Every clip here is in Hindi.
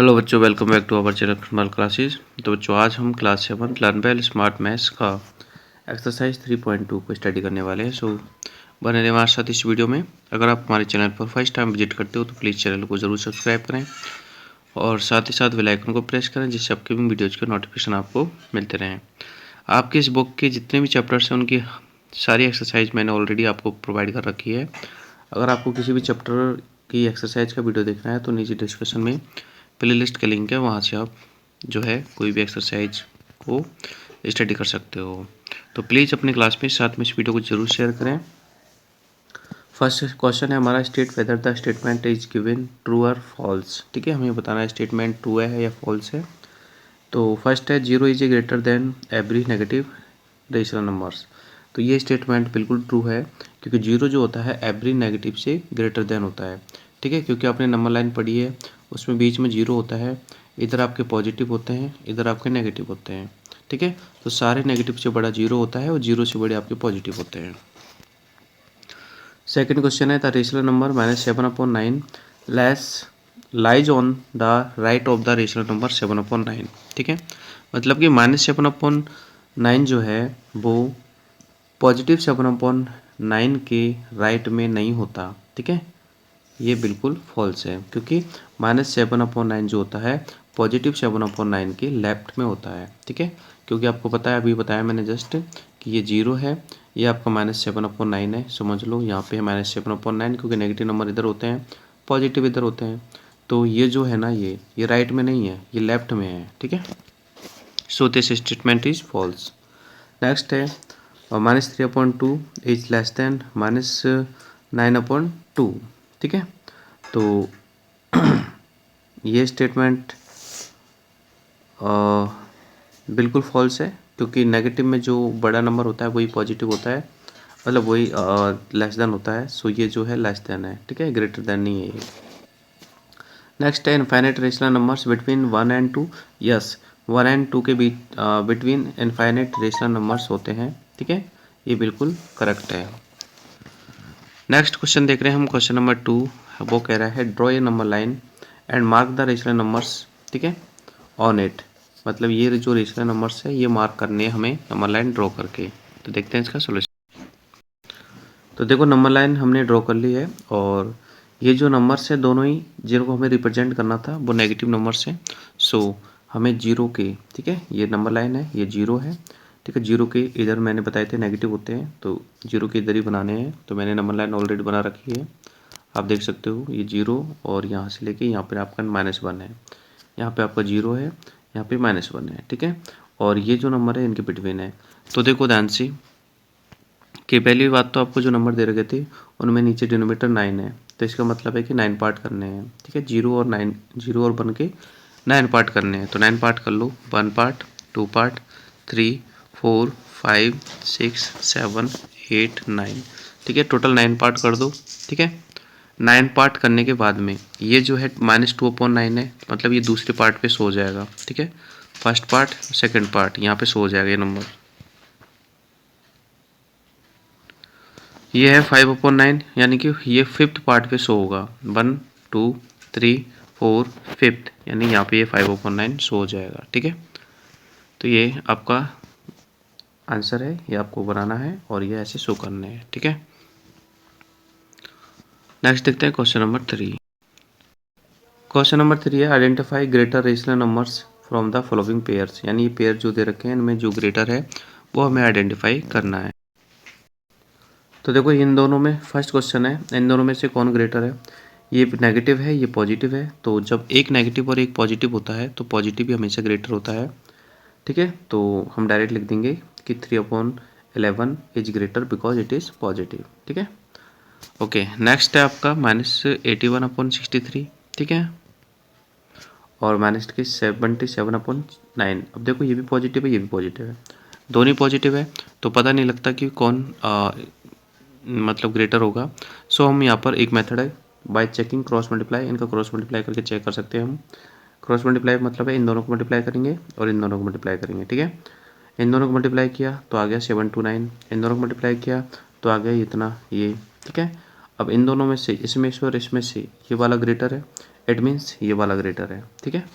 हेलो बच्चों, welcome back to our channel Kamaal classes. तो बच्चों, आज हम class 7 learn well smart maths का एक्सरसाइज 3.2 को स्टडी करने वाले हैं। सो बने रहे हमारे साथ इस वीडियो में। अगर आप हमारे चैनल पर फर्स्ट टाइम विजिट करते हो तो प्लीज़ चैनल को ज़रूर सब्सक्राइब करें और साथ ही साथ बेल आइकन को प्रेस करें, जिससे आपके भी वीडियोज़ के नोटिफिकेशन आपको मिलते रहें। आपके इस बुक के जितने भी चैप्टर्स हैं उनकी सारी एक्सरसाइज मैंने ऑलरेडी आपको प्रोवाइड कर रखी है। अगर आपको किसी भी चैप्टर की एक्सरसाइज का वीडियो देखना है तो नीचे डिस्क्रिप्शन में प्लेलिस्ट का लिंक है, वहाँ से आप जो है कोई भी एक्सरसाइज को स्टडी कर सकते हो। तो प्लीज़ अपने क्लास में साथ में इस वीडियो को जरूर शेयर करें। फर्स्ट क्वेश्चन है हमारा, state whether the statement is given true और फॉल्स। ठीक है, हमें बताना है स्टेटमेंट ट्रू है या फॉल्स है। तो फर्स्ट है, zero is a greater than every negative rational numbers. तो ये स्टेटमेंट बिल्कुल ट्रू है, क्योंकि जीरो जो होता है एवरी नेगेटिव से ग्रेटर देन होता है। ठीक है, क्योंकि आपने नंबर लाइन पढ़ी है, उसमें बीच में जीरो होता है, इधर आपके पॉजिटिव होते हैं, इधर आपके नेगेटिव होते हैं। ठीक है, तो सारे नेगेटिव से बड़ा जीरो होता है और जीरो से बड़े आपके पॉजिटिव होते हैं। सेकंड क्वेश्चन है, the rational number -7/9 less lies on the right of the rational number 7/9। ठीक है, मतलब कि -7/9 जो है वो पॉजिटिव 7/9 के राइट में नहीं होता। ठीक है, ये बिल्कुल फॉल्स है, क्योंकि -7/9 जो होता है पॉजिटिव 7/9 के लेफ्ट में होता है। ठीक है, क्योंकि आपको पता है, अभी बताया मैंने जस्ट कि ये जीरो है, ये आपका -7/9 है। समझ लो यहाँ पे है -7/9, क्योंकि नेगेटिव नंबर इधर होते हैं, पॉजिटिव इधर होते हैं। तो ये जो है ना, ये राइट में नहीं है, ये लेफ्ट में है। ठीक है, so this statement is false. Next है, -3/2 इज लेस देन -9/2। ठीक है, तो ये स्टेटमेंट बिल्कुल फॉल्स है, क्योंकि नेगेटिव में जो बड़ा नंबर होता है वही पॉजिटिव होता है, मतलब वही लेस देन होता है। सो ये जो है लेस देन है। ठीक है, ग्रेटर देन नहीं है ये। नेक्स्ट है, infinite rational numbers between 1 and 2। Yes, 1 and 2 के बीच बिटवीन इनफाइनाइट रेशनल नंबर्स होते हैं। ठीक है, ये बिल्कुल करेक्ट है। नेक्स्ट क्वेश्चन देख रहे हैं हम, क्वेश्चन नंबर 2। वो कह रहा है, draw a number line and mark the rational numbers. ठीक है, ऑन इट। मतलब ये जो रेशनल नंबर्स है ये मार्क करने हैं हमें नंबर लाइन ड्रॉ करके। तो देखते हैं इसका सोल्यूशन। तो देखो, नंबर लाइन हमने ड्रॉ कर ली है, और ये जो नंबर्स है दोनों ही जिनको हमें रिप्रेजेंट करना था वो नेगेटिव नंबर्स हैं। सो हमें जीरो के, ठीक है, ये नंबर लाइन है, ये जीरो है। ठीक है, जीरो के इधर मैंने बताए थे नेगेटिव होते हैं, तो जीरो के इधर ही बनाने हैं। तो मैंने नंबर लाइन ऑलरेडी बना रखी है, आप देख सकते हो। ये जीरो और यहाँ से लेके यहाँ पर आपका -1 है, यहाँ पे आपका जीरो है, यहाँ पे -1 है। ठीक है, और ये जो नंबर है इनके बिटवीन है। तो देखो ध्यान से कि पहली बात तो आपको जो नंबर दे रखे थे उनमें नीचे डिनोमिनेटर 9 है, तो इसका मतलब है कि 9 पार्ट करने हैं। ठीक है, जीरो और 9, जीरो और 1 के 9 पार्ट करने हैं। तो 9 पार्ट कर लो, 1 पार्ट, 2 पार्ट, 3, 4, 5, 6, 7, 8, 9। ठीक है, टोटल 9 पार्ट कर दो। ठीक है, 9 पार्ट करने के बाद में ये जो है -2/9 है, मतलब ये दूसरे पार्ट पे सो जाएगा। ठीक है, फर्स्ट पार्ट सेकंड पार्ट यहाँ पे सो जाएगा ये नंबर। ये है 5/9, यानी कि ये फिफ्थ पार्ट पे शो होगा। 1, 2, 3, 4, फिफ्थ, यानी यहाँ पे ये 5/9 शो हो जाएगा। ठीक है, तो ये आपका आंसर है, ये आपको बनाना है और ये ऐसे शो करने हैं। ठीक है, नेक्स्ट देखते हैं क्वेश्चन नंबर 3। क्वेश्चन नंबर 3 है, identify greater rational numbers from the following pairs. यानी ये पेयर जो दे रखे हैं इनमें जो ग्रेटर है वो हमें आइडेंटिफाई करना है। तो देखो, इन दोनों में फर्स्ट क्वेश्चन है, इन दोनों में से कौन ग्रेटर है। ये नेगेटिव है, ये पॉजिटिव है। तो जब एक नेगेटिव और एक पॉजिटिव होता है तो पॉजिटिव भी हमेशा ग्रेटर होता है। ठीक है, तो हम डायरेक्ट लिख देंगे कि 3/11 is greater because it is positive. ठीक है, ओके। नेक्स्ट है आपका -81/63। ठीक है, और माइनस के 77/9। अब देखो, ये भी पॉजिटिव है, ये भी पॉजिटिव है, दोनों ही पॉजिटिव है, तो पता नहीं लगता कि कौन मतलब ग्रेटर होगा। सो हम यहाँ पर एक मेथड है, बाय चेकिंग क्रॉस मल्टीप्लाई, इनका क्रॉस मल्टीप्लाई करके चेक कर सकते हैं हम। क्रॉस मल्टीप्लाई मतलब है इन दोनों को मल्टीप्लाई करेंगे और इन दोनों को मल्टीप्लाई करेंगे। ठीक है, इन दोनों को मल्टीप्लाई किया तो आ गया 7/9, इन दोनों को मल्टीप्लाई किया तो आ गया इतना ये। ठीक है, अब इन दोनों में से, इसमें से और इसमें से ये वाला ग्रेटर है, इट मीन्स ये वाला ग्रेटर है, ठीक है।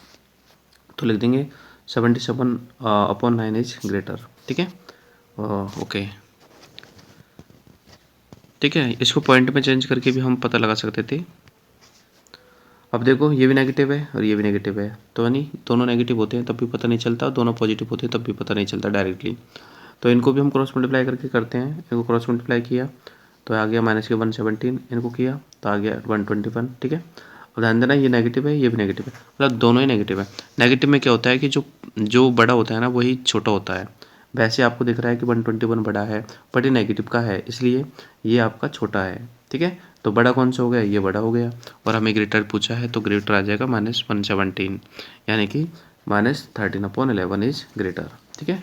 तो लिख देंगे 77/9 इज ग्रेटर, ठीक है। ओके, ठीक है। इसको पॉइंट में चेंज करके भी हम पता लगा सकते थे। अब देखो ये भी नेगेटिव है और ये भी नेगेटिव है, तो यानी दोनों नेगेटिव होते हैं तब भी पता नहीं चलता, दोनों पॉजिटिव होते हैं तब भी पता नहीं चलता डायरेक्टली। तो इनको भी हम क्रॉस मल्टीप्लाई करके करते हैं। इनको क्रॉस मल्टीप्लाई किया तो आ गया -117, इनको किया तो आ गया 121, ठीक है। अब ध्यान देना ये नेगेटिव है, ये भी नेगेटिव है, मतलब दोनों ही नेगेटिव है। नेगेटिव में क्या होता है कि जो जो बड़ा होता है ना वही छोटा होता है। वैसे आपको दिख रहा है कि 121 बड़ा है, बट ये नेगेटिव का है, इसलिए ये आपका छोटा है, ठीक है। तो बड़ा कौन सा हो गया, ये बड़ा हो गया। और हमें ग्रेटर पूछा है तो ग्रेटर आ जाएगा -117, यानी कि -13/11 इज ग्रेटर, ठीक है।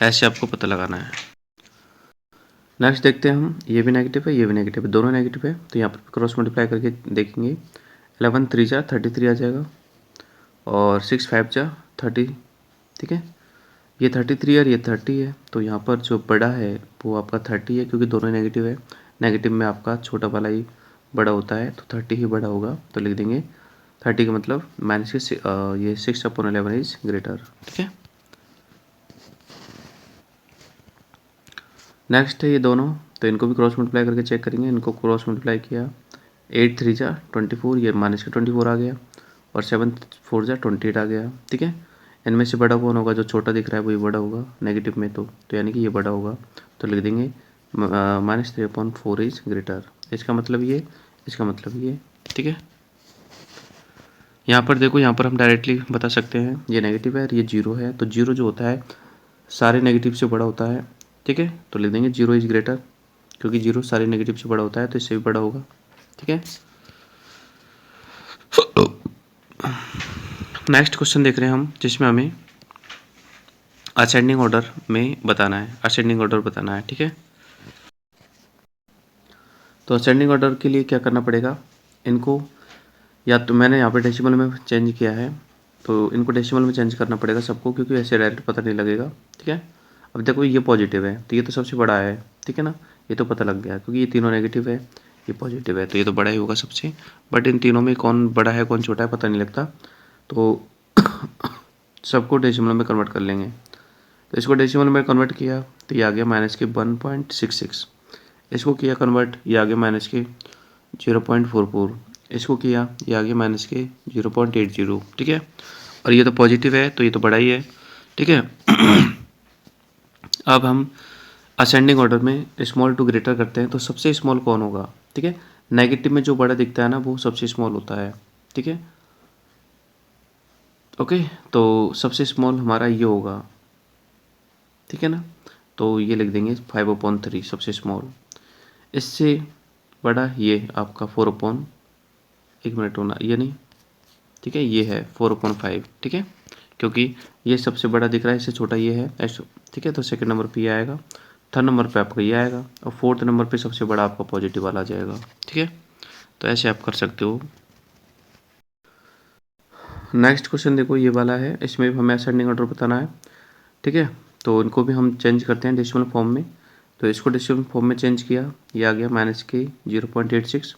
ऐसे आपको पता लगाना है। नेक्स्ट देखते हैं हम, ये भी नेगेटिव है, ये भी नेगेटिव है, दोनों नेगेटिव है, तो यहाँ पर क्रॉस मल्टीप्लाई करके देखेंगे। 11 3 जा 33 आ जाएगा और 6 5 जा 30, ठीक है। ये 33 और ये 30 है, तो यहाँ पर जो बड़ा है वो आपका 30 है, क्योंकि दोनों नेगेटिव है। नेगेटिव में आपका छोटा वाला ही बड़ा होता है, तो 30 ही बड़ा होगा, तो लिख देंगे 30 का मतलब ये 6/11 इज ग्रेटर, ठीक है। नेक्स्ट है ये दोनों, तो इनको भी क्रॉस मल्टीप्लाई करके चेक करेंगे। इनको क्रॉस मल्टीप्लाई किया 8 3 जा 24, ये -24 आ गया, और 7 4 जा 28 आ गया, ठीक है। इनमें से बड़ा कौन होगा, जो छोटा दिख रहा है वही बड़ा होगा नेगेटिव में, तो यानी कि ये बड़ा होगा, तो लिख देंगे -3/4 इज ग्रेटर। इसका मतलब ये, इसका मतलब ये, ठीक है। यहाँ पर देखो, यहाँ पर हम डायरेक्टली बता सकते हैं ये नेगेटिव है और ये जीरो है, तो जीरो जो होता है सारे नेगेटिव से बड़ा होता है, ठीक है। तो लिख देंगे 0 इज ग्रेटर, क्योंकि जीरो सारे नेगेटिव से बड़ा होता है तो इससे भी बड़ा होगा, ठीक है। नेक्स्ट क्वेश्चन देख रहे हैं हम, जिसमें हमें असेंडिंग ऑर्डर में बताना है, असेंडिंग ऑर्डर बताना है, ठीक है। तो असेंडिंग ऑर्डर के लिए क्या करना पड़ेगा, इनको या तो मैंने यहाँ पे डेसिमल में चेंज किया है, तो इनको डेसिमल में चेंज करना पड़ेगा सबको, क्योंकि ऐसे डायरेक्ट पता नहीं लगेगा, ठीक है। अब देखो ये पॉजिटिव है तो ये तो सबसे बड़ा है, ठीक है ना, ये तो पता लग गया, क्योंकि ये तीनों नेगेटिव है, ये पॉजिटिव है, तो ये तो बड़ा ही होगा सबसे। बट इन तीनों में कौन बड़ा है कौन छोटा है पता नहीं लगता, तो सबको डेसिमल में कन्वर्ट कर लेंगे। तो इसको डेसिमल में कन्वर्ट किया तो ये आ गया -1.66, इसको किया कन्वर्ट, ये आ गया -0.44, इसको किया ये आ गया -0.80, ठीक है। और ये तो पॉजिटिव है तो ये तो बड़ा ही है, ठीक है। अब हम असेंडिंग ऑर्डर में स्मॉल टू ग्रेटर करते हैं, तो सबसे स्मॉल कौन होगा, ठीक है। नेगेटिव में जो बड़ा दिखता है ना वो सबसे स्मॉल होता है, ठीक है। ओके, तो सबसे स्मॉल हमारा ये होगा, ठीक है ना। तो ये लिख देंगे 5/3 सबसे स्मॉल। इससे बड़ा ये आपका 4/, एक मिनट होना ये नहीं, ठीक है, ये है 4/5, ठीक है, क्योंकि ये सबसे बड़ा दिख रहा है, इससे छोटा ये है ऐसे, ठीक है। तो सेकंड नंबर पे ये आएगा, थर्ड नंबर पे आपका ये आएगा, और फोर्थ नंबर पे सबसे बड़ा आपका पॉजिटिव वाला आ जाएगा, ठीक है। तो ऐसे आप कर सकते हो। नेक्स्ट क्वेश्चन देखो ये वाला है, इसमें भी हमें असेंडिंग ऑर्डर बताना है, ठीक है। तो इनको भी हम चेंज करते हैं डेसिमल फॉर्म में। तो इसको डेसिमल फॉर्म में चेंज किया, ये आ गया -0.86,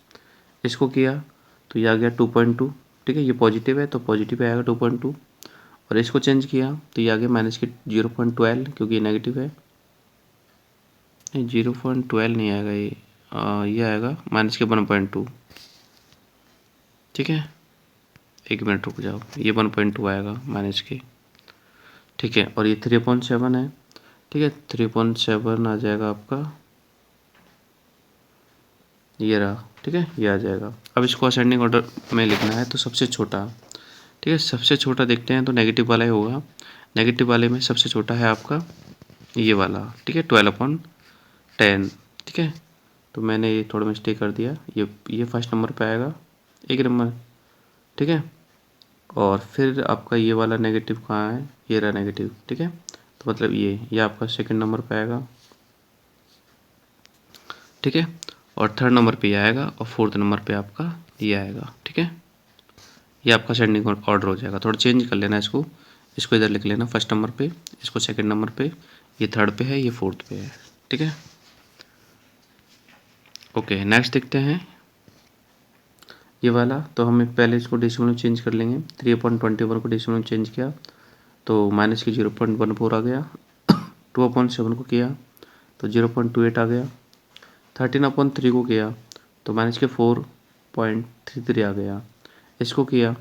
इसको किया तो ये आ गया 2.2, ठीक है। ये पॉजिटिव है तो पॉजिटिव आएगा 2.2, और इसको चेंज किया तो ये आ गया -0.12, क्योंकि ये नेगेटिव है, नहीं 0.12 नहीं आएगा, ये आएगा -1.2, ठीक है। एक मिनट रुक जाओ, ये 1.2 आएगा माइनस के, ठीक है। और ये 3.7 है, ठीक है, 3.7 आ जाएगा आपका, ये रहा, ठीक है, ये आ जाएगा। अब इसको असेंडिंग ऑर्डर में लिखना है, तो सबसे छोटा, ठीक है, सबसे छोटा देखते हैं तो नेगेटिव वाला ही होगा। नेगेटिव वाले में सबसे छोटा है आपका ये वाला, ठीक है, 12/10, ठीक है। तो मैंने ये थोड़ा मिस्टेक कर दिया, ये फर्स्ट नंबर पे आएगा, एक नंबर, ठीक है। और फिर आपका ये वाला नेगेटिव कहाँ है, ये रहा नेगेटिव, ठीक है। तो मतलब ये आपका सेकंड नंबर पे आएगा, ठीक है। और थर्ड नंबर पे ये आएगा, और फोर्थ नंबर पे आपका ये आएगा, ठीक है। ये आपका सेंडिंग ऑर्डर हो जाएगा। थोड़ा चेंज कर लेना इसको इधर लिख लेना फर्स्ट नंबर पे, इसको सेकंड नंबर पे, ये थर्ड पे है, ये फोर्थ पे है, ठीक है। ओके, नेक्स्ट देखते हैं। ये वाला तो हमें पहले इसको डेसिमल में चेंज कर लेंगे। 3/21 को डेसिमल में चेंज किया तो माइनस की 0.14 आ गया। 2/7 को किया तो 0.28 आ गया। 13/3 को किया तो माइनस के 4.33 आ गया। इसको किया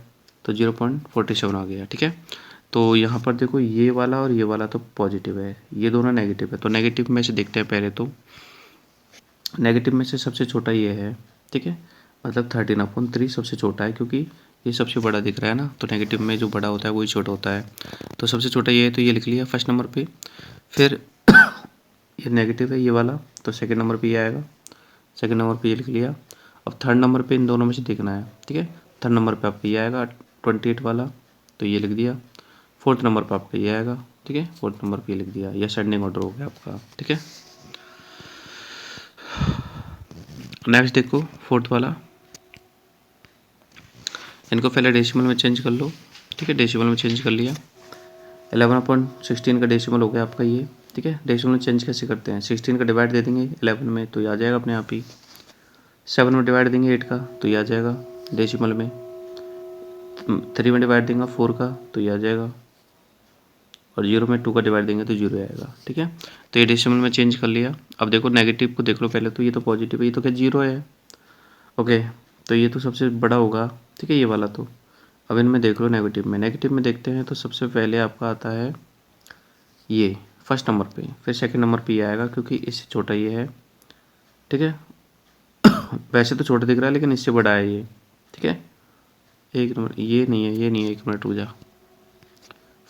तो 0.47 आ गया। ठीक है, तो यहाँ पर देखो ये वाला और ये वाला तो पॉजिटिव है, ये दोनों नेगेटिव है। तो नेगेटिव में से देखते हैं पहले। तो नेगेटिव में से सबसे छोटा ये है। ठीक है, मतलब 13/3 सबसे छोटा है क्योंकि ये सबसे बड़ा दिख रहा है ना, तो नेगेटिव में जो बड़ा होता है वही छोटा होता है। तो सबसे छोटा ये है, तो ये लिख लिया फर्स्ट नंबर पे। फिर ये नेगेटिव है ये वाला, तो सेकंड नंबर पे ये आएगा। सेकंड नंबर पे ये लिख लिया। अब थर्ड नंबर पे इन दोनों में से देखना है। ठीक है, थर्ड नंबर पे आपका ये आएगा 28 वाला, तो ये लिख दिया। फोर्थ नंबर पे आपका ये आएगा। ठीक है, फोर्थ नंबर पे ये लिख दिया। ये असेंडिंग ऑर्डर हो गया आपका। ठीक है, नेक्स्ट देखो फोर्थ वाला, इनको पहले डेसिमल में चेंज कर लो। ठीक है, डेसिमल में चेंज कर लिया। 11/16 का डेसिमल हो गया आपका ये। ठीक है, डेसिमल में चेंज कैसे करते हैं, 16 का डिवाइड दे देंगे 11 में तो ये आ जाएगा अपने आप ही। 7 में डिवाइड देंगे 8 का तो ये आ जाएगा डेसिमल में। 3 में डिवाइड देंगे 4 का तो ये आ जाएगा। और 0 में 2 का डिवाइड देंगे तो 0 आएगा। ठीक है, तो ये डेसिमल में चेंज कर लिया। अब देखो नेगेटिव को देख लो पहले, तो ये तो पॉजिटिव है, ये तो क्या 0 है। ओके, तो ये तो सबसे बड़ा होगा। ठीक है, ये वाला तो। अब इनमें देख लो नेगेटिव में, नेगेटिव में देखते हैं तो सबसे पहले आपका आता है ये फर्स्ट नंबर पे, फिर सेकंड नंबर पे ये आएगा क्योंकि इससे छोटा ये है। ठीक है, वैसे तो छोटा दिख रहा है लेकिन इससे बड़ा है ये। ठीक है, एक नंबर ये नहीं है, ये नहीं है, 1 मिनट रुक जा।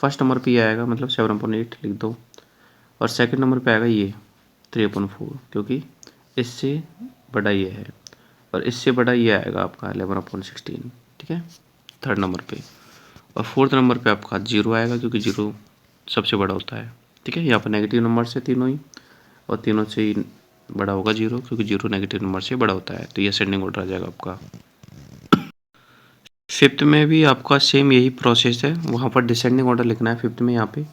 फर्स्ट नंबर पे ये आएगा, मतलब 7/8 लिख दो। और सेकंड नंबर पे आएगा ये 3/4 क्योंकि इससे बड़ा ये है। और इससे बड़ा ये आएगा आपका 11/16। ठीक है, थर्ड नंबर पे। और फोर्थ नंबर पे आपका 0 आएगा क्योंकि 0 सबसे बड़ा होता है। ठीक है, यहाँ पर नेगेटिव नंबर से तीनों ही, और तीनों से ही बड़ा होगा 0 क्योंकि 0 नेगेटिव नंबर से बड़ा होता है। तो ये असेंडिंग ऑर्डर आ जाएगा आपका। फिफ्थ में भी आपका सेम यही प्रोसेस है, वहाँ पर डिसेंडिंग ऑर्डर लिखना है फिफ्थ में यहाँ पे।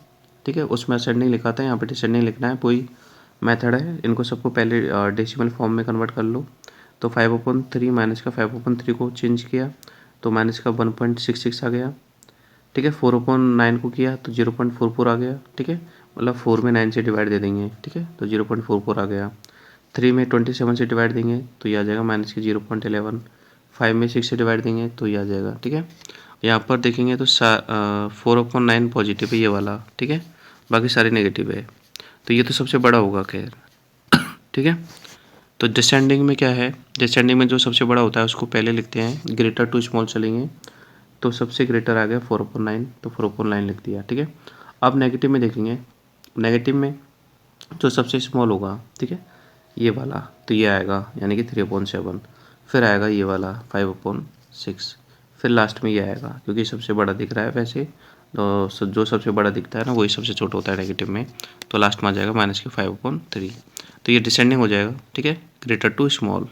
ठीक है, उसमें असेंडिंग लिखा था, यहाँ पे डिसेंडिंग लिखना है। वही मेथड है, इनको सबको पहले डेसिमल फॉर्म में कन्वर्ट कर लो। तो 5/3 माइनस का 5/3 को चेंज किया तो माइनस का 1.66 आ गया। ठीक है, 4/9 को किया तो 0.44 आ गया। ठीक है, मतलब 4 में 9 से डिवाइड दे देंगे। ठीक है, तो 0.44 आ गया। 3 में 27 से डिवाइड देंगे तो ये आ जाएगा माइनस के 0.11। 5 में 6 से डिवाइड देंगे तो ये आ जाएगा। ठीक है, यहाँ पर देखेंगे तो 4/9 पॉजिटिव है ये वाला। ठीक है, बाकी सारे नेगेटिव है, तो ये तो सबसे बड़ा होगा खैर। ठीक है, तो डिसेंडिंग में क्या है, डिसेंडिंग में जो सबसे बड़ा होता है उसको पहले लिखते हैं, ग्रेटर टू स्मॉल चलेंगे। तो सबसे ग्रेटर आ गया 4/9, तो 4/9 लिख दिया। ठीक है, अब नेगेटिव में देखेंगे, नेगेटिव में जो सबसे स्मॉल होगा, ठीक है, ये वाला, तो ये आएगा यानी कि 3/7। फिर आएगा ये वाला 5/6। फिर लास्ट में ये आएगा क्योंकि सबसे बड़ा दिख रहा है वैसे, तो जो सबसे बड़ा दिखता है ना वही सबसे छोटा होता है नेगेटिव में। तो लास्ट में आ जाएगा माइनस के 5/3। तो ये डिसेंडिंग हो जाएगा। ठीक है, ग्रेटर टू स्मॉल।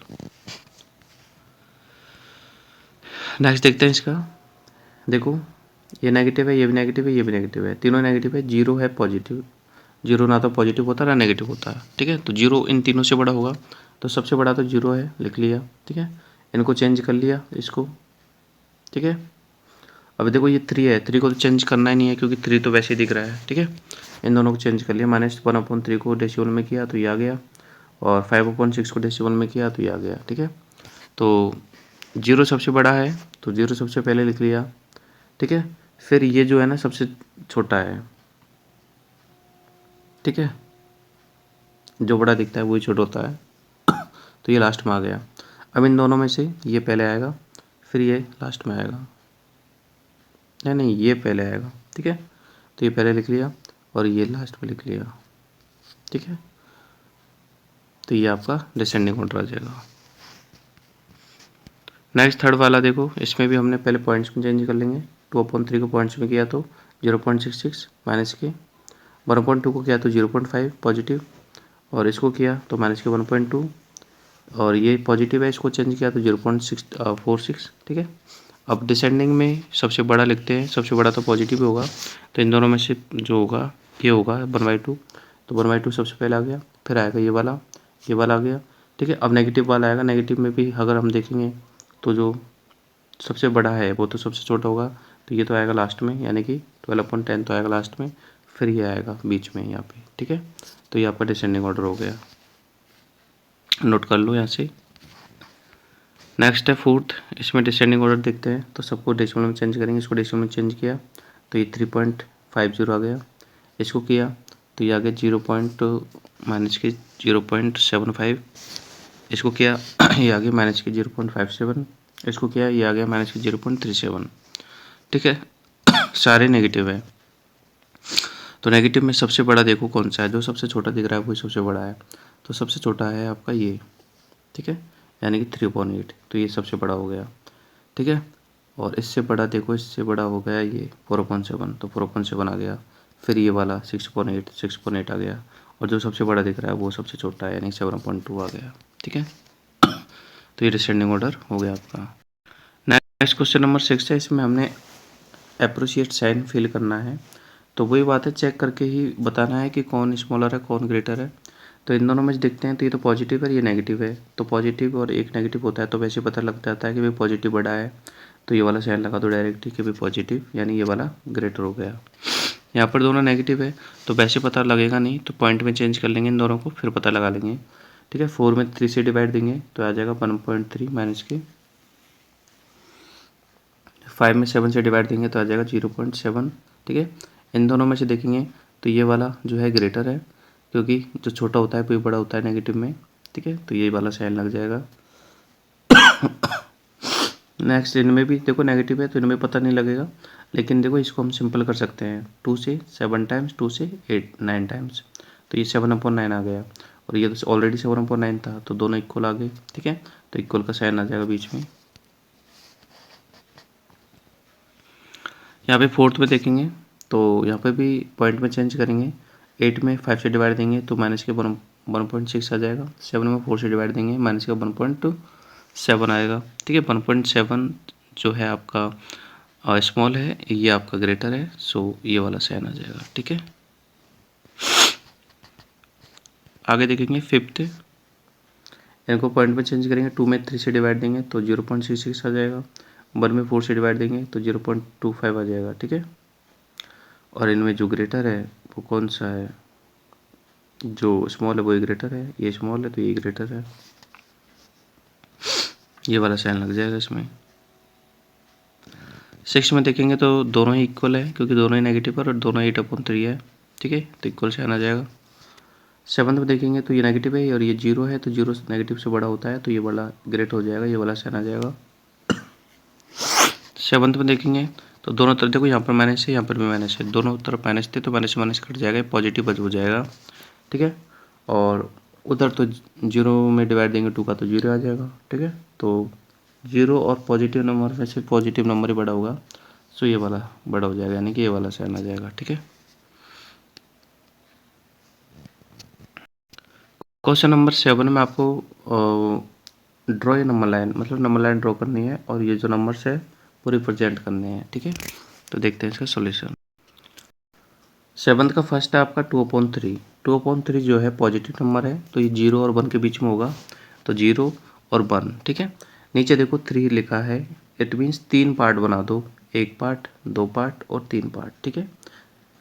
नेक्स्ट देखते हैं इसका। देखो ये नेगेटिव है, ये भी नेगेटिव है, ये भी नेगेटिव है, तीनों नेगेटिव है। 0 है पॉजिटिव, 0 ना तो पॉजिटिव होता ना नेगेटिव होता है। ठीक है, तो 0 इन तीनों से बड़ा होगा, तो सबसे बड़ा तो 0 है, लिख लिया। ठीक है, इनको चेंज कर लिया इसको। ठीक है, अब देखो ये 3 है, 3 को तो चेंज करना ही नहीं है क्योंकि 3 तो वैसे ही दिख रहा है। ठीक है, इन दोनों को चेंज कर लिया। -1/3 को डेसिमल में किया तो ये आ गया, और 5/6 को डेसिमल में किया तो ये आ गया। ठीक है, तो 0 सबसे बड़ा है तो 0 सबसे पहले लिख लिया। ठीक है, फिर ये जो है ना सबसे छोटा है। ठीक है, जो बड़ा दिखता है वही छोटा होता है। तो ये लास्ट में आ गया। अब इन दोनों में से ये पहले आएगा, फिर ये लास्ट में आएगा। नहीं नहीं, ये पहले आएगा। ठीक है, तो ये पहले लिख लिया और ये लास्ट में लिख लिया। ठीक है, तो ये आपका डिसेंडिंग ऑर्डर आ जाएगा। नेक्स्ट थर्ड वाला देखो, इसमें भी हमने पहले पॉइंट्स में चेंज कर लेंगे। 2/3 को पॉइंट्स में किया तो 0.66 माइनस के, 1/2 को किया तो 0.5 पॉजिटिव, और इसको किया तो माइनस के 1.2, और ये पॉजिटिव है, इसको चेंज किया तो 0.46। ठीक है, अब डिसेंडिंग में सबसे बड़ा लिखते हैं, सबसे बड़ा तो पॉजिटिव होगा, तो इन दोनों में से जो होगा ये होगा 1/2, तो 1/2 सबसे पहले आ गया। फिर आएगा ये वाला, ये वाला आ गया। ठीक है, अब नेगेटिव वाला आएगा। नेगेटिव में भी अगर हम देखेंगे तो जो सबसे बड़ा है वो तो सबसे छोटा होगा, तो ये तो आएगा लास्ट में, यानी कि 12/10 तो आएगा लास्ट में, फिर ये आएगा बीच में यहाँ पे, ठीक है। तो ये आपका डिसेंडिंग ऑर्डर हो गया, नोट कर लो यहाँ से। नेक्स्ट है फोर्थ, इसमें डिसेंडिंग ऑर्डर देखते हैं, तो सबको डेसिमल में चेंज करेंगे। इसको डेसिमल में चेंज किया तो ये 3.50 आ गया, इसको किया तो ये आ गया 0. माइनस के 0.75, इसको किया ये आ गया माइनस के 0.57, इसको किया ये आ गया माइनस के 0.37, ठीक है। सारे नेगेटिव है, तो नेगेटिव में सबसे बड़ा देखो कौन सा है, जो सबसे छोटा दिख रहा है वही सबसे बड़ा है, तो सबसे छोटा है आपका ये, ठीक है, यानी कि 3.8, तो ये सबसे बड़ा हो गया, ठीक है। और इससे बड़ा देखो, इससे बड़ा हो गया ये 4.7, तो 4.7 आ गया, फिर ये वाला 6.8 आ गया, और जो सबसे बड़ा दिख रहा है वो सबसे छोटा है, यानी 7.2 आ गया, ठीक है। तो ये डिसेंडिंग ऑर्डर हो गया आपका। नेक्स्ट क्वेश्चन नंबर 6 है, इसमें हमने अप्रोचिएट साइन फिल करना है, तो वही बात है, चेक करके ही बताना है कि कौन स्मॉलर है कौन ग्रेटर है। तो इन दोनों में से देखते हैं, तो ये तो पॉजिटिव है, ये नेगेटिव है, तो पॉजिटिव और एक नेगेटिव होता है तो वैसे पता लग जाता है कि भाई पॉजिटिव बड़ा है, तो ये वाला साइन लगा दो डायरेक्ट कि भाई पॉजिटिव, यानी ये वाला ग्रेटर हो गया। यहाँ पर दोनों नेगेटिव है तो वैसे पता लगेगा नहीं, तो पॉइंट में चेंज कर लेंगे इन दोनों को, फिर पता लगा लेंगे, ठीक है। 4 में 3 से डिवाइड देंगे तो आ जाएगा 1.3 माइनस के 5 में 7 से डिवाइड देंगे तो आ जाएगा 0.7, ठीक है। इन दोनों में से देखेंगे तो ये वाला जो है ग्रेटर है, क्योंकि जो छोटा होता है वही बड़ा होता है नेगेटिव में, ठीक है, तो ये वाला साइन लग जाएगा। नेक्स्ट इनमें भी देखो नेगेटिव है तो इनमें पता नहीं लगेगा, लेकिन देखो इसको हम सिंपल कर सकते हैं, 2 से 7 टाइम्स, 2 से 9 टाइम्स, तो ये 7/9 आ गया, और ये तो ऑलरेडी 7/9 था, तो दोनों इक्वल आ गए, ठीक है। तो इक्वल का साइन आ जाएगा बीच में। यहाँ पे फोर्थ में देखेंगे तो यहाँ पे भी पॉइंट में चेंज करेंगे, 8 में 5 से डिवाइड देंगे तो माइनस के 1.6 आ जाएगा, 7 में 4 से डिवाइड देंगे माइनस का 1.7 आएगा, ठीक है। 1.7 जो है आपका स्मॉल है, ये आपका ग्रेटर है, सो ये वाला साइन आ जाएगा, ठीक है। आगे देखेंगे फिफ्थ, इनको पॉइंट में चेंज करेंगे, 2 में 3 से डिवाइड देंगे तो 0.66 आ जाएगा, 1 में 4 से डिवाइड देंगे तो 0.25 आ जाएगा, ठीक है। और इनमें जो ग्रेटर है वो कौन सा है, जो स्मॉल है वही ग्रेटर है, ये स्मॉल है तो ये ग्रेटर है, ये वाला साइन लग जाएगा इसमें। 6 में देखेंगे तो दोनों ही इक्वल है, क्योंकि दोनों ही नेगेटिव है और दोनों 8/3 है, ठीक है, तो इक्वल साइन आ जाएगा। 7 में देखेंगे तो ये नेगेटिव है और ये 0 है, तो 0 नेगेटिव से बड़ा होता है, तो ये वाला ग्रेट हो जाएगा, ये वाला साइन आ जाएगा। 7 में देखेंगे तो दोनों तरफ देखो, यहाँ पर माइनस है यहाँ पर भी माइनस है, दोनों तरफ माइनस थे तो माइनस से माइनस कट जाएगा, पॉजिटिव हो जाएगा, ठीक है। और उधर तो 0 में डिवाइड देंगे 2 का तो 0 आ जाएगा, ठीक है। तो 0 और पॉजिटिव नंबर में से पॉजिटिव नंबर ही बड़ा होगा, सो ये वाला बड़ा हो जाएगा, यानी कि ये वाला साइन आ जाएगा, ठीक है। क्वेश्चन नंबर 7 में आपको ड्रॉ ए नंबर लाइन, मतलब नंबर लाइन ड्रॉ करनी है और ये जो नंबर्स है वो रिप्रेजेंट करने हैं, ठीक है। तो देखते हैं इसका सॉल्यूशन। 7 का फर्स्ट है आपका 2/3, 2/3 जो है पॉजिटिव नंबर है, तो ये 0 और 1 के बीच में होगा, तो 0 और 1, ठीक है। नीचे देखो 3 लिखा है, इट मीन्स 3 पार्ट बना दो, 1 पार्ट, 2 पार्ट और 3 पार्ट, ठीक है।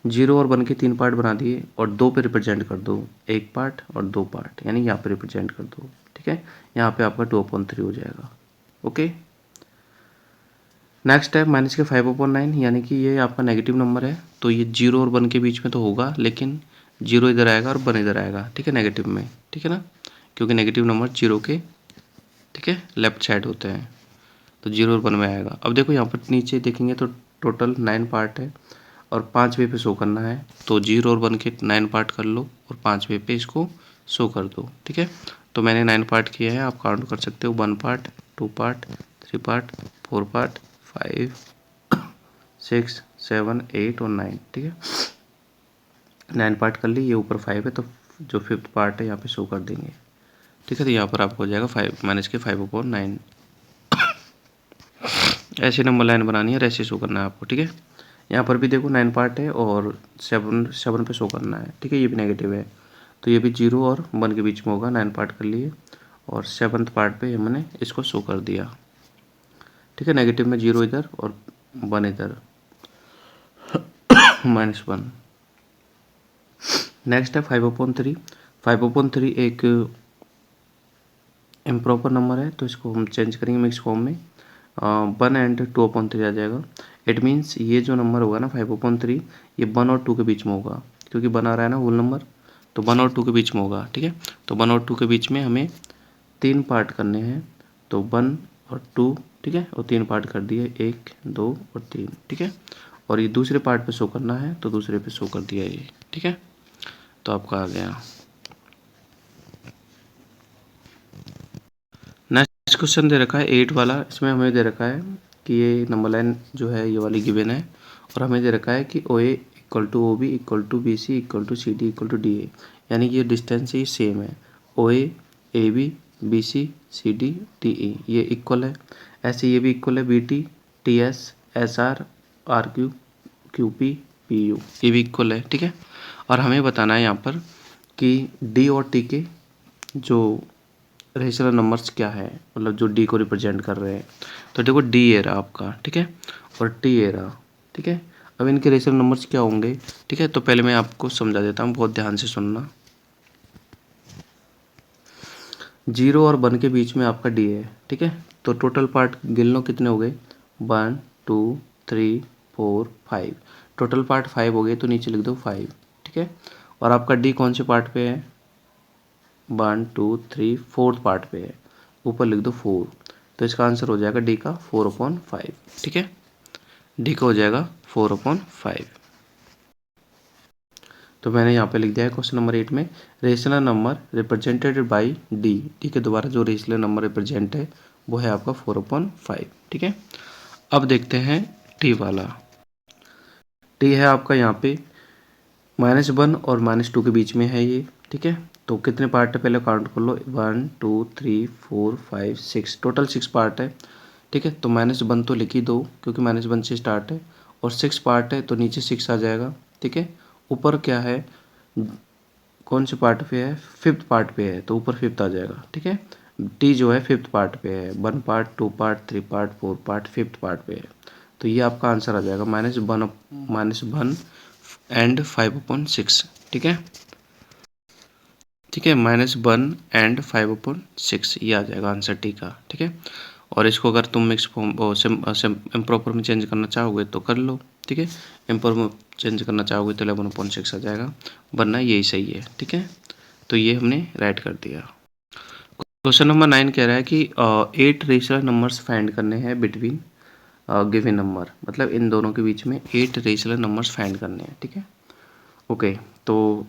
0 और 1 के 3 पार्ट बना दिए और 2 पे रिप्रेजेंट कर दो, 1 पार्ट और 2 पार्ट, यानी यहाँ पे रिप्रेजेंट कर दो, ठीक है। यहाँ पे आपका 2/3 हो जाएगा, ओके। नेक्स्ट है माइनस के 5/9, यानी कि ये आपका नेगेटिव नंबर है, तो ये 0 और 1 के बीच में तो होगा, लेकिन 0 इधर आएगा और 1 इधर आएगा, ठीक है, नेगेटिव में, ठीक है ना, क्योंकि नेगेटिव नंबर 0 के, ठीक है, लेफ्ट साइड होते हैं, तो 0 और 1 में आएगा। अब देखो यहाँ पर नीचे देखेंगे तो टोटल 9 पार्ट है और 5 वे पे शो करना है, तो 0 और 1 के 9 पार्ट कर लो और 5 वे पे इसको शो कर दो, ठीक है। तो मैंने 9 पार्ट किया है, आप काउंट कर सकते हो, 1 पार्ट, 2 पार्ट, 3 पार्ट, 4 पार्ट, 5, 6, 7, 8 और 9, ठीक है। 9 पार्ट कर ली, ये ऊपर 5 है तो जो 5th पार्ट है यहाँ पे शो कर देंगे, ठीक है। तो यहाँ पर आपको हो जाएगा 5 माइनस के 5/9, ऐसे नंबर लाइन बनानी है, ऐसे शो करना है आपको, ठीक है। यहाँ पर भी देखो 9 पार्ट है और 7 पे शो करना है, ठीक है, ये भी नेगेटिव है, तो ये भी 0 और 1 के बीच में होगा, 9 पार्ट कर लिए और 7th पार्ट पे हमने इसको शो कर दिया। ठीक है। नेगेटिव में 0 इधर और 1 इधर, -1। नेक्स्ट है 5/3। 5/3 एक इम्प्रॉपर नंबर है, तो इसको हम चेंज करेंगे मिक्स फॉर्म में। 1 एंड 2/3 आ जाएगा। इट मीन्स ये जो नंबर होगा ना 5/3, ये 1 और 2 के बीच में होगा, क्योंकि 1 आ रहा है ना होल नंबर, तो 1 और 2 के बीच में होगा। ठीक है, तो 1 और 2 के बीच में हमें 3 पार्ट करने हैं, तो 1 और 2, ठीक है, और 3 पार्ट कर दिए, 1, 2 और 3। ठीक है, और ये दूसरे पार्ट पे शो करना है, तो दूसरे पे शो कर दिया ये। ठीक है, तो आपका आ गया। नेक्स्ट क्वेश्चन दे रखा है 8 वाला। इसमें हमें दे रखा है कि ये नंबर लाइन जो है ये वाली गिवन है, और हमें दे रखा है कि OA equal to OB equal to BC equal to CD equal to DA, यानी कि ये डिस्टेंस ही सेम है। OA AB BC CD DE ये इक्वल है। ऐसे ये भी इक्वल है BT TS SR RQ QP PU, ये भी इक्वल है। ठीक है, और हमें बताना है यहाँ पर कि D और T के जो रेशनल नंबर्स क्या है, मतलब जो डी को रिप्रेजेंट कर रहे हैं। तो देखो डी ए रहा आपका, ठीक है, और टी ए रहा। ठीक है, अब इनके रेशनल नंबर्स क्या होंगे। ठीक है, तो पहले मैं आपको समझा देता हूँ, बहुत ध्यान से सुनना। 0 और 1 के बीच में आपका डी है। ठीक है, तो टोटल पार्ट गिन लो कितने हो गए, 1 2 3 4 5। टोटल पार्ट 5 हो गए, तो नीचे लिख दो 5। ठीक है, और आपका डी कौन से पार्ट पे है, 1 2 3 4th पार्ट पे है, ऊपर लिख दो 4। तो इसका आंसर हो जाएगा डी का 4/5। ठीक है, डी का हो जाएगा 4/5। तो मैंने यहाँ पे लिख दिया है क्वेश्चन नंबर 8 में, rational number represented by D. D के द्वारा जो रेशनल नंबर रिप्रेजेंट है वो है आपका 4/5। ठीक है, अब देखते हैं टी वाला। टी है आपका यहाँ पे -1 और -2 के बीच में है ये। ठीक है, तो कितने पार्ट है पहले काउंट कर लो, 1 2 3 4 5 6, टोटल 6 पार्ट है। ठीक है, तो -1 तो लिख ही दो, क्योंकि -1 से स्टार्ट है, और 6 पार्ट है, तो नीचे 6 आ जाएगा। ठीक है, ऊपर क्या है, कौन से पार्ट पे है, 5th पार्ट पे है, तो ऊपर 5th आ जाएगा। ठीक है, टी जो है 5th पार्ट पे है, 1 part 2 part 3 part 4 part 5th part पे है, तो ये आपका आंसर आ जाएगा -1 एंड 5/6। ठीक है, ठीक है, -1 एंड 5/6 ये आ जाएगा आंसर टी का। ठीक है, और इसको अगर तुम मिक्स फॉर्म इम्प्रॉपर में चेंज करना चाहोगे तो कर लो। ठीक है, इम्प्रॉपर में चेंज करना चाहोगे तो 11/6 आ जाएगा, वरना यही सही है। ठीक है, तो ये हमने राइट कर दिया। क्वेश्चन नंबर 9 कह रहा है कि 8 रेशनल नंबर्स फाइंड करने हैं बिटवीन गिवन नंबर, मतलब इन दोनों के बीच में 8 रेशनल नंबर्स फाइंड करने हैं। ठीक है, ओके, तो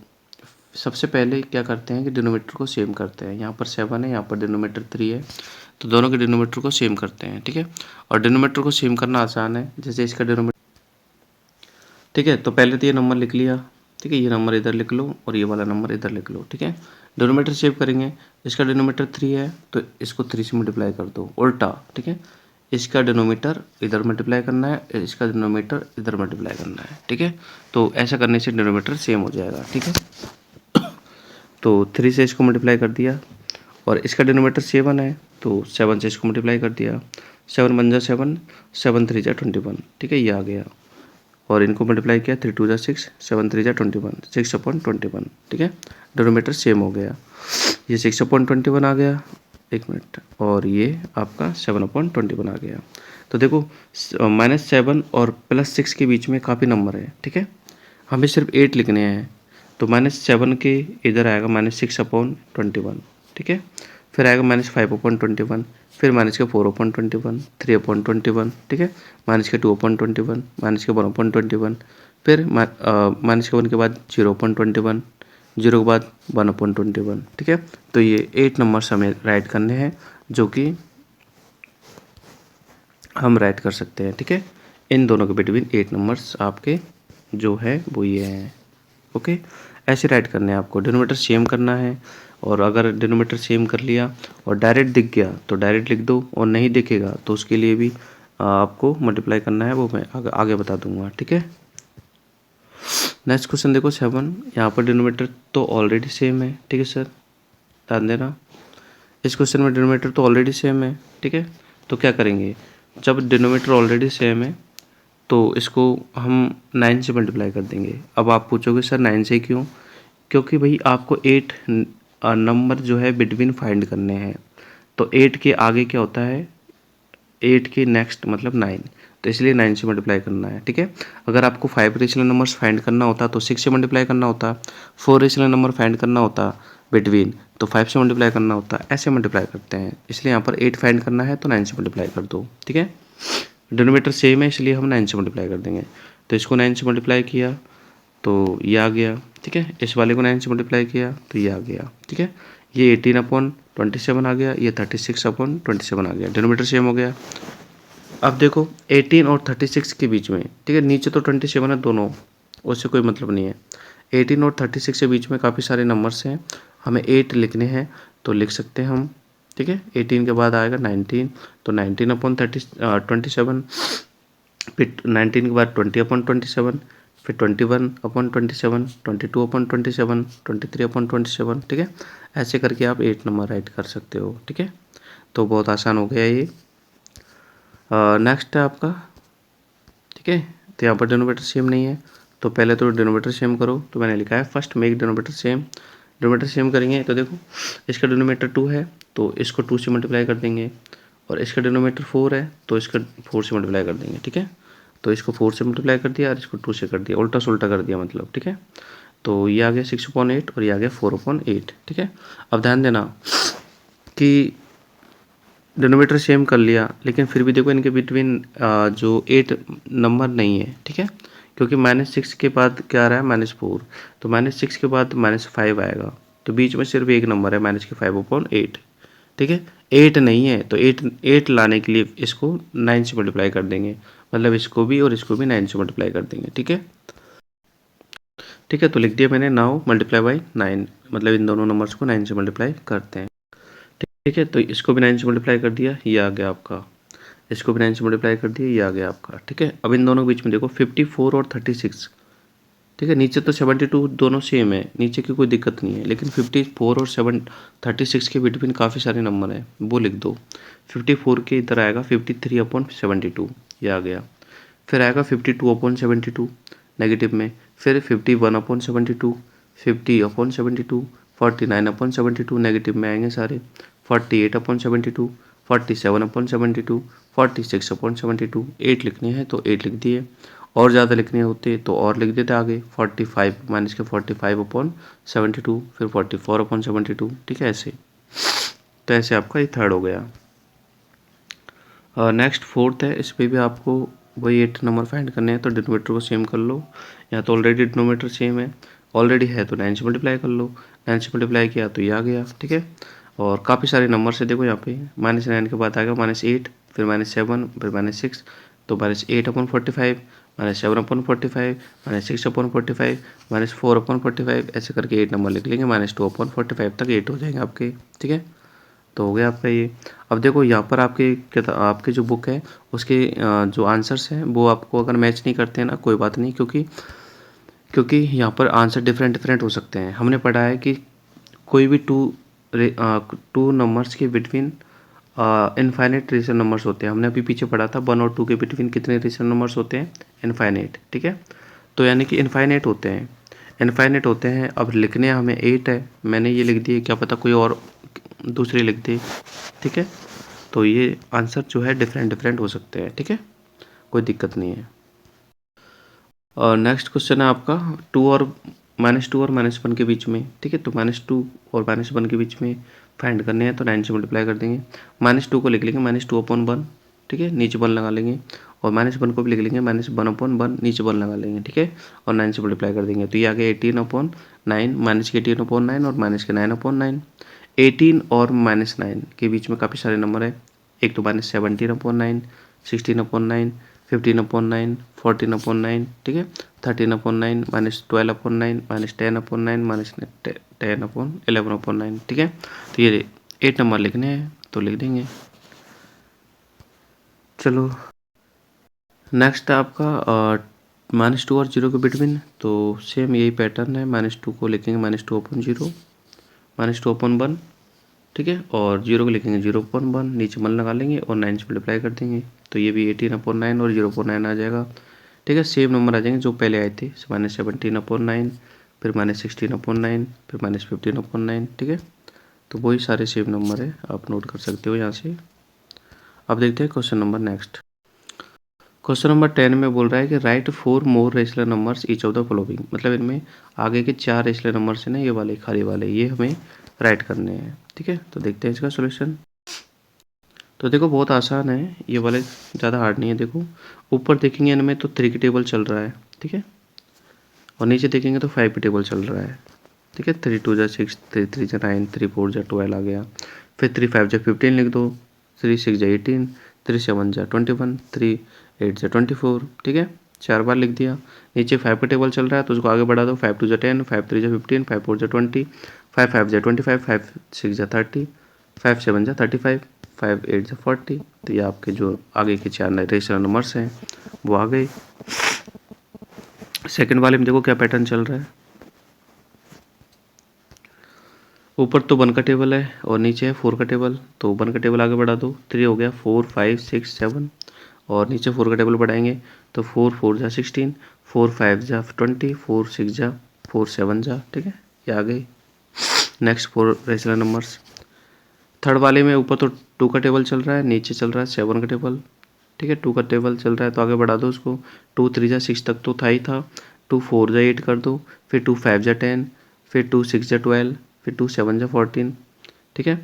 सबसे पहले क्या करते हैं कि डिनोमीटर को सेम करते हैं। यहाँ पर 7 है, यहाँ पर डिनोमीटर 3 है, तो दोनों के डिनोमीटर को सेम करते हैं। ठीक है, और डिनोमीटर को सेम करना आसान है, जैसे इसका डिनोमीटर। ठीक है, तो पहले तो ये नंबर लिख लिया। ठीक है, ये नंबर इधर लिख लो और ये वाला नंबर इधर लिख लो। ठीक है, डिनोमीटर सेव करेंगे, इसका डिनोमीटर 3 है, तो इसको 3 से मल्टीप्लाई कर दो उल्टा। ठीक है, इसका डिनोमीटर इधर मल्टीप्लाई करना है, इसका डिनोमीटर इधर मल्टीप्लाई करना है। ठीक है, तो ऐसा करने से डिनोमीटर सेम हो जाएगा। ठीक है, तो 3 से इसको मल्टीप्लाई कर दिया, और इसका डिनोमीटर 7 है, तो 7 से इसको मल्टीप्लाई कर दिया, 7 1 जा 7, 7 3 जा 21। ठीक है, ये आ गया, और इनको मल्टीप्लाई किया, 3 2 जा 6, 7 3 जा 21, 6/21। ठीक है, डिनोमीटर सेम हो गया, ये 6/21 आ गया, 1 मिनट, और ये आपका 7/21 आ गया। तो देखो -7 और +6 के बीच में काफ़ी नंबर है। ठीक है, हमें सिर्फ 8 लिखने हैं, तो -7 के इधर आएगा -6/21। ठीक है, फिर आएगा -5/21, फिर -4/21, 3/21। ठीक है, -2/21, -1/21, फिर -1 के बाद 0/21, 0 के बाद 1/21। ठीक है, तो ये 8 नंबर्स हमें राइट करने हैं, जो कि हम राइट कर सकते हैं। ठीक है, इन दोनों के बिटवीन 8 नंबर्स आपके जो है वो ये हैं। ओके, ऐसे राइट करने हैं आपको, डिनोमीटर सेम करना है, और अगर डिनोमीटर सेम कर लिया और डायरेक्ट दिख गया तो डायरेक्ट लिख दो, और नहीं दिखेगा तो उसके लिए भी आपको मल्टीप्लाई करना है, वो मैं आगे बता दूंगा। ठीक है, नेक्स्ट क्वेश्चन देखो 7, यहाँ पर डिनोमीटर तो ऑलरेडी सेम है। ठीक है सर, ध्यान देना, इस क्वेश्चन में डिनोमीटर तो ऑलरेडी सेम है। ठीक है, तो क्या करेंगे, जब डिनोमीटर ऑलरेडी सेम है तो इसको हम 9 से मल्टीप्लाई कर देंगे। अब आप पूछोगे सर 9 से क्यों? क्योंकि भाई आपको 8 नंबर जो है बिटवीन फाइंड करने हैं। तो 8 के आगे क्या होता है? 8 के नेक्स्ट मतलब 9, तो इसलिए 9 से मल्टीप्लाई करना है, ठीक है। अगर आपको 5 रेशनल नंबर्स फाइंड करना होता तो 6 से मल्टीप्लाई करना होता, 4 रेशनल नंबर फाइंड करना होता बिटवीन तो 5 से मल्टीप्लाई करना होता, ऐसे मल्टीप्लाई करते हैं। इसलिए यहाँ पर 8 फाइंड करना है तो 9 से मल्टीप्लाई कर दो, ठीक है। डिनोमीटर सेम है इसलिए हम 9 से मल्टीप्लाई कर देंगे। तो इसको 9 से मल्टीप्लाई किया तो ये आ गया, ठीक है। इस वाले को 9 से मल्टीप्लाई किया तो ये आ गया, ठीक है। ये 18/27 आ गया, ये 36/27 आ गया, डिनोमीटर सेम हो गया। अब देखो 18 और 36 के बीच में, ठीक है, नीचे तो 27 है दोनों, उससे कोई मतलब नहीं है। 18 और 36 के बीच में काफ़ी सारे नंबर्स हैं, हमें 8 लिखने हैं तो लिख सकते हैं हम, ठीक है। 18 के बाद आएगा 19, तो 19/27, फिर 19 के बाद 20/27, फिर 21/27, 22/27, 23/27, ठीक है। ऐसे करके आप 8 नंबर राइट कर सकते हो, ठीक है। तो बहुत आसान हो गया ये। नेक्स्ट है आपका, ठीक है। तो यहाँ पर डिनोमीटर सेम नहीं है तो पहले तो डिनोमीटर सेम करो। तो मैंने लिखा है first make denominator same. Denominator same करेंगे तो देखो इसका डिनोमीटर 2 है तो इसको 2 से मल्टीप्लाई कर देंगे, और इसका डिनोमीटर 4 है तो इसका 4 से मल्टीप्लाई कर देंगे, ठीक है। तो इसको 4 से मल्टीप्लाई कर दिया और इसको 2 से कर दिया, उल्टा सुल्टा कर दिया मतलब, ठीक है। तो ये आ गया 6/8 और ये आ गया 4/8, ठीक है। अब ध्यान देना कि डिनोमीटर सेम कर लिया लेकिन फिर भी देखो इनके बिटवीन जो 8 नंबर नहीं है, ठीक है। क्योंकि -6 के बाद क्या आ रहा है? -4, तो -6 के बाद -5 आएगा, तो बीच में सिर्फ एक नंबर है -5/8, ठीक है। 8 नहीं है तो 8 लाने के लिए इसको 9 से मल्टीप्लाई कर देंगे, मतलब इसको भी और इसको भी 9 से मल्टीप्लाई कर देंगे, ठीक है। ठीक है, तो लिख दिया मैंने, नाउ मल्टीप्लाई बाई 9, मतलब इन दोनों नंबर्स को 9 से मल्टीप्लाई करते हैं, ठीक है। तो इसको भी 9 से मल्टीप्लाई कर दिया, ये आ गया आपका, इसको भी 9 से मल्टीप्लाई कर दिया, ये आ गया आपका, ठीक है। अब इन दोनों के बीच में देखो 54 और 36, ठीक है। नीचे तो 72 दोनों सेम है, नीचे की कोई दिक्कत नहीं है, लेकिन 54 और 36 के बिटवीन काफ़ी सारे नंबर हैं, वो लिख दो। 54 के इधर आएगा 53/72, ये आ गया। फिर आएगा 52/72 नेगेटिव में, फिर 51/72, 50/72, 49/72 नेगेटिव में आएंगे सारे, 48/72, 47/72, 46/72। 8 लिखने हैं तो 8 लिख दिए, और ज़्यादा लिखने होते तो और लिख देते आगे, 45 माइनस के 45/72, फिर 44/72, ठीक है ऐसे। तो ऐसे आपका ये थर्ड हो गया। नेक्स्ट फोर्थ है, इस पर भी आपको वही 8 नंबर फाइंड करने हैं, तो डिनोमीटर को सेम कर लो। यहाँ तो ऑलरेडी डिनोमीटर सेम है, ऑलरेडी है तो 9 से मल्टीप्लाई कर लो, 9 से मल्टीप्लाई किया तो ये आ गया, ठीक है। और काफ़ी सारे नंबर से देखो यहाँ पे -9 के बाद आएगा -8, फिर -7, फिर -6, तो -8/45, -7/45, -6/45, -4/45, ऐसे करके 8 नंबर लिख लेंगे, -2/45 तक 8 हो जाएंगे आपके, ठीक है। तो हो गया आपका ये। अब देखो यहाँ पर आपके जो बुक है उसके जो आंसर्स हैं वो आपको अगर मैच नहीं करते हैं ना, कोई बात नहीं, क्योंकि यहाँ पर आंसर डिफरेंट डिफरेंट हो सकते हैं। हमने पढ़ा है कि कोई भी टू नंबर्स के बिटवीन इनफाइनाइट रेशनल नंबर्स होते हैं। हमने अभी पीछे पढ़ा था 1 और 2 के बिटवीन कितने रेशनल नंबर्स होते हैं? इनफाइनाइट, ठीक है। तो यानी कि इनफाइनाइट होते हैं, इनफाइनाइट होते हैं। अब लिखने हमें 8 है, मैंने ये लिख दिए, क्या पता कोई और दूसरे लिख दे, ठीक है। तो ये आंसर जो है डिफरेंट डिफरेंट हो सकते हैं, ठीक है, कोई दिक्कत नहीं है। और नेक्स्ट क्वेश्चन है आपका 2 और -1 के बीच में, ठीक है। तो -2 और -1 के बीच में फाइंड करने हैं तो 9 से मल्टीप्लाई कर देंगे। -2 को लिख लेंगे -2/1, ठीक है, नीचे 1 लगा लेंगे, और -1 को भी लिख लेंगे -1/1, नीचे 1 लगा लेंगे, ठीक है, और 9 से मल्टीप्लाई कर देंगे। तो ये आ गया 18/9, -18/9 और -9/9। 18 और -9 के बीच में काफ़ी सारे नंबर है, एक तो -17/9, 16/9, 15/9, 14/9, ठीक है, 13/9, -12/9, -10/9, -10/11/9, ठीक है। तो ये 8 नंबर लिखने हैं तो लिख देंगे। चलो नेक्स्ट है आपका -2 और 0 के बिटवीन, तो सेम यही पैटर्न है, -2 को लिखेंगे -2/0, -2/1, ठीक है, और 0 को लिखेंगे 0.1, नीचे 1 लगा लेंगे और 9 से मल्टीप्लाई कर देंगे, तो ये भी 18/9 और 0.9 आ जाएगा। ठीक है, सेम नंबर आ जाएंगे जो पहले आए थे, -17/9, फिर -16/9, फिर -15/9। ठीक है, तो वही सारे सेम नंबर है, आप नोट कर सकते हो यहाँ से। अब देखते हैं question number next. Question number 10 में बोल रहा है कि right 4 more rational numbers each of the following, मतलब इनमें आगे के 4 रेशनल नंबर्स हैं ना, ये वाले खाली वाले, ये हमें राइट करने हैं। ठीक है, तो देखते हैं इसका सोल्यूशन। तो देखो बहुत आसान है ये वाले, ज़्यादा हार्ड नहीं है। देखो ऊपर देखेंगे इनमें तो 3 की टेबल चल रहा है, ठीक है, और नीचे देखेंगे तो 5 की टेबल चल रहा है। ठीक है, 3 2 6, 3 3 9, 3 4 12 आ गया, फिर 3 5 15 लिख दो, 3 6 18, 3 7 21, 3 8 24। ठीक है, 4 बार लिख दिया। नीचे 5 का टेबल चल रहा है तो उसको आगे बढ़ा दो, 5 2 10, 5 3 15, 5 4 20, 5 5 25, 5 6 30, 5 7 35, 5 8 40। तो ये आपके जो आगे के 4 रेशनल नंबर्स हैं वो आ गए। सेकंड वाले में देखो क्या पैटर्न चल रहा है, ऊपर तो 1 का टेबल है और नीचे है 4 का टेबल, तो 1 का टेबल आगे बढ़ा दो, 3 हो गया, 4 5 6 7, और नीचे 4 का टेबल बढ़ाएंगे तो 4 4 जा 16, 4 5 जा 20, 4 6 जा 4 7 जा। ठीक है, ये आ गई नेक्स्ट 4 रेशनल नंबर्स। थर्ड वाले में ऊपर तो 2 का टेबल चल रहा है, नीचे चल रहा है 7 का टेबल। ठीक है, 2 का टेबल चल रहा है तो आगे बढ़ा दो उसको, 2 3 जा 6 तक तो था ही था, 2 4 जा 8 कर दो, फिर 2 5 जा 10, फिर 2 6 जा 12, फिर 2 7 जा 14। ठीक है,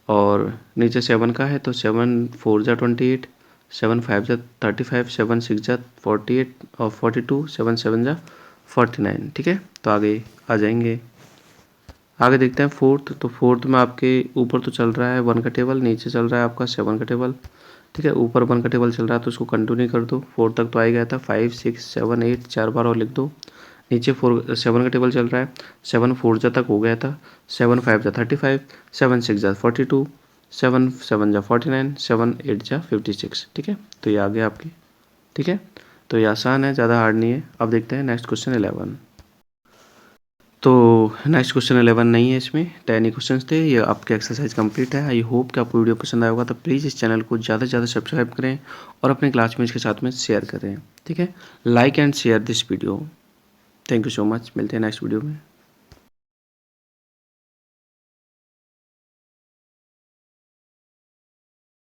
और नीचे 7 का है तो 7 4 जा 28, 7 5 जा 35, 7 6 जा 48 और 42, 7 7 जा 49। ठीक है, तो आगे आ जाएंगे। आगे देखते हैं फोर्थ, तो फोर्थ में आपके ऊपर तो चल रहा है 1 का टेबल, नीचे चल रहा है आपका 7 का टेबल। ठीक है, ऊपर 1 का टेबल चल रहा है तो उसको कंटिन्यू कर दो, 4 तक तो आ गया था, 5 6 7 8 4 बार और लिख दो। नीचे 7 का टेबल चल रहा है, 7 4 जा तक हो गया था, 7 5 जा 35, 7 6 जा 42, 7 7 जा 49, 7 8 जा 56। ठीक है, तो ये आ गया आपके। ठीक है, तो ये आसान है, ज़्यादा हार्ड नहीं है। अब देखते हैं नेक्स्ट क्वेश्चन 11। तो नेक्स्ट क्वेश्चन 11 नहीं है, इसमें 10 ही क्वेश्चन थे। ये आपके एक्सरसाइज कंप्लीट है। आई होप कि आपको वीडियो पसंद आया होगा, तो प्लीज़ इस चैनल को ज़्यादा से ज़्यादा सब्सक्राइब करें और अपने क्लासमेट्स के साथ में शेयर करें। ठीक है, like and share this video. Thank you so much, मिलते हैं नेक्स्ट वीडियो में।